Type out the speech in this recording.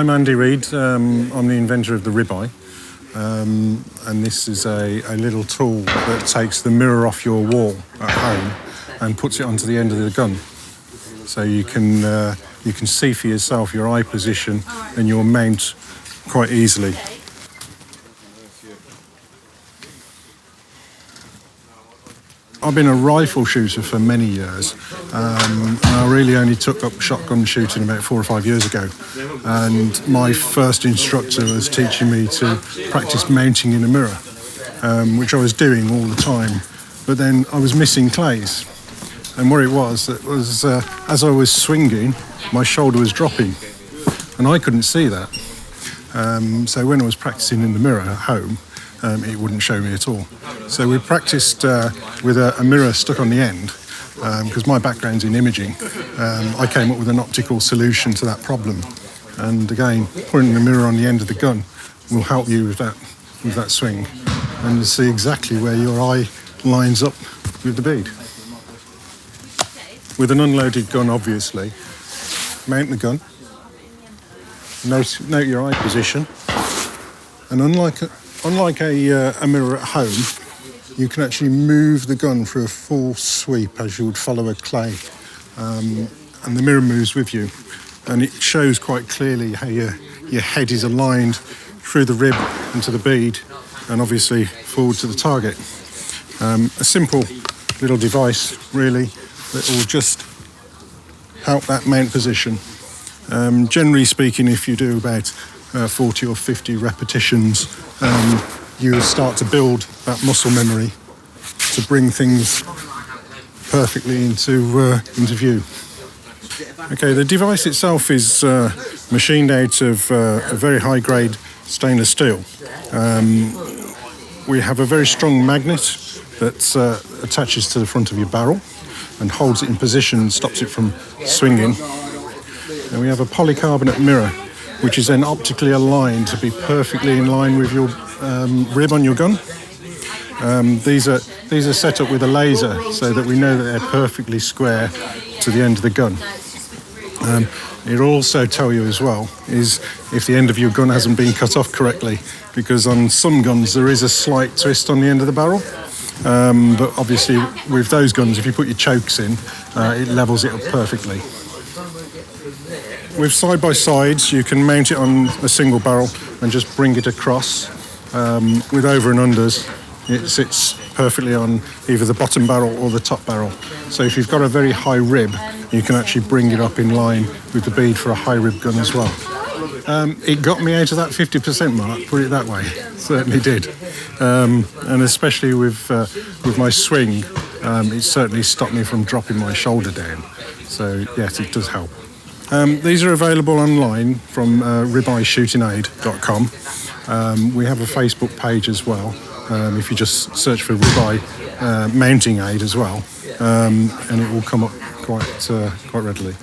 I'm Andy Reid. I'm the inventor of the RibEye, and this is a little tool that takes the mirror off your wall at home and puts it onto the end of the gun, so you can see for yourself your eye position and your mount quite easily. I've been a rifle shooter for many years, and I really only took up shotgun shooting about 4 or 5 years ago. And my first instructor was teaching me to practice mounting in a mirror, which I was doing all the time. But then I was missing clays, and what it was as I was swinging, my shoulder was dropping, and I couldn't see that. So when I was practicing in the mirror at home, it wouldn't show me at all. So we practiced with a mirror stuck on the end, because my background's in imaging. I came up with an optical solution to that problem. And again, putting the mirror on the end of the gun will help you with that swing, and you'll see exactly where your eye lines up with the bead. With an unloaded gun, obviously, mount the gun, note your eye position, and unlike a mirror at home, you can actually move the gun for a full sweep as you would follow a clay, and the mirror moves with you, and it shows quite clearly how your head is aligned through the rib into the bead, and obviously forward to the target. A simple little device, really, that will just help that mount position. Generally speaking, if you do about 40 or 50 repetitions, you start to build that muscle memory to bring things perfectly into view. Okay, the device itself is machined out of a very high-grade stainless steel. We have a very strong magnet that attaches to the front of your barrel and holds it in position and stops it from swinging. And we have a polycarbonate mirror, which is then optically aligned to be perfectly in line with your rib on your gun. These are set up with a laser so that we know that they're perfectly square to the end of the gun. It'll also tell you as well is if the end of your gun hasn't been cut off correctly, because on some guns there is a slight twist on the end of the barrel. But obviously with those guns, if you put your chokes in, it levels it up perfectly. With side-by-sides, you can mount it on a single barrel and just bring it across. With over and unders, it sits perfectly on either the bottom barrel or the top barrel. So if you've got a very high rib, you can actually bring it up in line with the bead for a high rib gun as well. It got me out of that 50% mark, put it that way. Certainly did. And especially with my swing, it certainly stopped me from dropping my shoulder down. So yes, it does help. These are available online from RibEyeShootingAid.com. We have a Facebook page as well. If you just search for RibEye mounting aid as well, and it will come up quite readily.